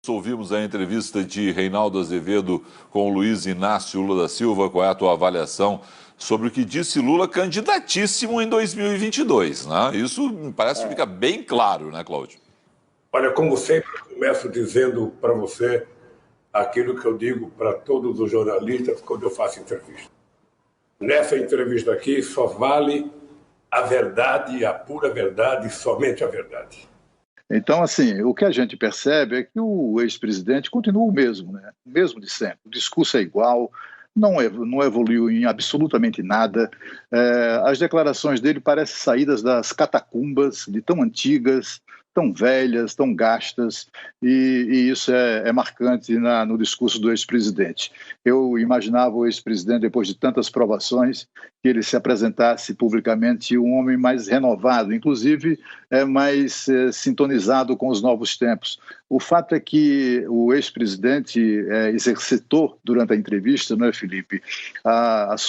Ouvimos a entrevista de Reinaldo Azevedo com o Luiz Inácio Lula da Silva. Qual é a tua avaliação sobre o que disse Lula candidatíssimo em 2022, né? Isso me parece que fica bem claro, né, Cláudio? Olha, como sempre, começo dizendo para você aquilo que eu digo para todos os jornalistas quando eu faço entrevista. Nessa entrevista aqui só vale a verdade, a pura verdade, somente a verdade. Então, assim, o que a gente percebe é que o ex-presidente continua o mesmo, né? O mesmo de sempre. O discurso é igual, não evoluiu em absolutamente nada. As declarações dele parecem saídas das catacumbas, de tão antigas, tão velhas, tão gastas, e isso é marcante no discurso do ex-presidente. Eu imaginava o ex-presidente, depois de tantas provações, que ele se apresentasse publicamente um homem mais renovado, inclusive mais sintonizado com os novos tempos. O fato é que o ex-presidente exercitou durante a entrevista, não é, Felipe,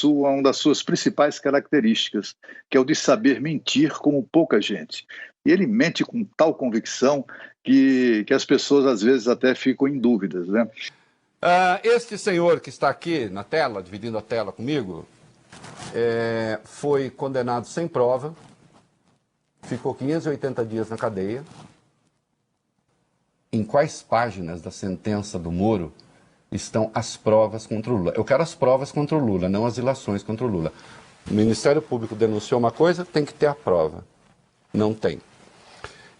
uma das suas principais características, que é o de saber mentir como pouca gente. E ele mente com tal convicção que as pessoas às vezes até ficam em dúvidas, né? Este senhor que está aqui na tela, dividindo a tela comigo, foi condenado sem prova, ficou 580 dias na cadeia. Em quais páginas da sentença do Moro estão as provas contra o Lula? Eu quero as provas contra o Lula, não as ilações contra o Lula. O Ministério Público denunciou uma coisa, tem que ter a prova. Não tem.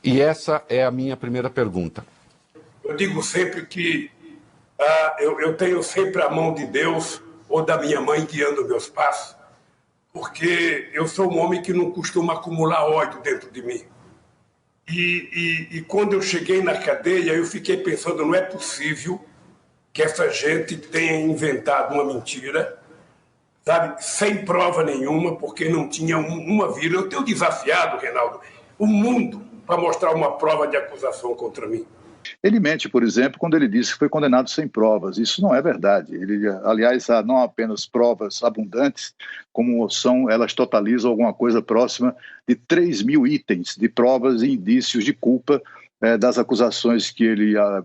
E essa é a minha primeira pergunta. Eu digo sempre que eu tenho sempre a mão de Deus ou da minha mãe guiando meus passos, porque eu sou um homem que não costuma acumular ódio dentro de mim. E quando eu cheguei na cadeia, eu fiquei pensando, não é possível que essa gente tenha inventado uma mentira, sabe, sem prova nenhuma, porque não tinha uma vírgula. Eu tenho desafiado, Reinaldo, o mundo para mostrar uma prova de acusação contra mim. Ele mente, por exemplo, quando ele disse que foi condenado sem provas. Isso não é verdade. Aliás, há não apenas provas abundantes, como elas totalizam alguma coisa próxima de 3.000 itens de provas e indícios de culpa das acusações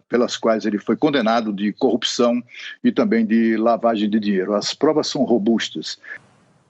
pelas quais ele foi condenado de corrupção e também de lavagem de dinheiro. As provas são robustas.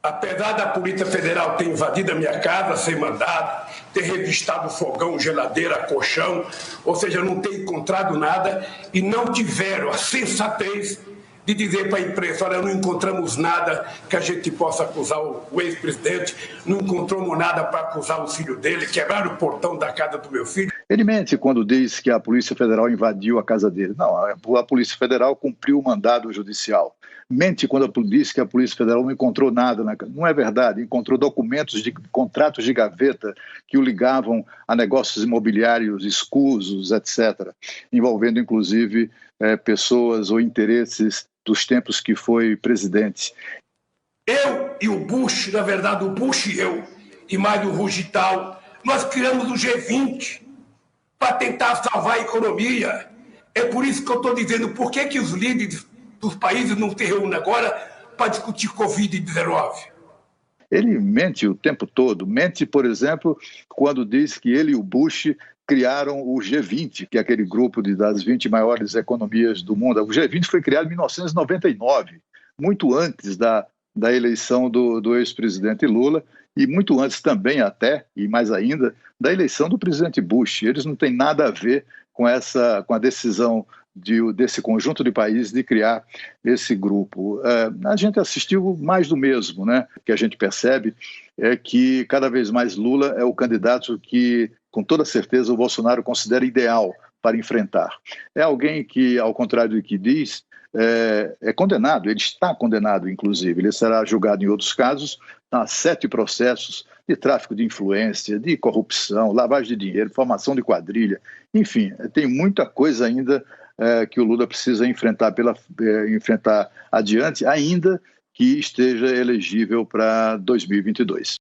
Apesar da Polícia Federal ter invadido a minha casa sem mandado, ter revistado fogão, geladeira, colchão, ou seja, não ter encontrado nada, e não tiveram a sensatez de dizer para a imprensa, olha, não encontramos nada que a gente possa acusar o ex-presidente, não encontramos nada para acusar o filho dele, quebraram o portão da casa do meu filho. Ele mente quando diz que a Polícia Federal invadiu a casa dele. Não, a Polícia Federal cumpriu o mandado judicial. Mente quando diz que a Polícia Federal não encontrou nada. Não é verdade. Encontrou documentos de contratos de gaveta que o ligavam a negócios imobiliários escusos, etc., envolvendo inclusive pessoas ou interesses dos tempos que foi presidente. Eu e o Bush, na verdade o Bush e eu, e mais o Rugital, nós criamos o G20 para tentar salvar a economia. É por isso que eu estou dizendo, por que os líderes dos países não se reúnem agora para discutir Covid-19? Ele mente o tempo todo. Mente, por exemplo, quando diz que ele e o Bush criaram o G20, que é aquele grupo das 20 maiores economias do mundo. O G20 foi criado em 1999, muito antes da eleição do ex-presidente Lula e muito antes também até, e mais ainda, da eleição do presidente Bush. Eles não têm nada a ver com a decisão desse conjunto de países de criar esse grupo. A gente assistiu mais do mesmo, né? O que a gente percebe é que cada vez mais Lula é o candidato que, com toda certeza, o Bolsonaro considera ideal para enfrentar. É alguém que, ao contrário do que diz, é condenado, ele está condenado, inclusive. Ele será julgado em outros casos, há 7 processos de tráfico de influência, de corrupção, lavagem de dinheiro, formação de quadrilha, enfim, tem muita coisa ainda que o Lula precisa enfrentar adiante, ainda que esteja elegível para 2022.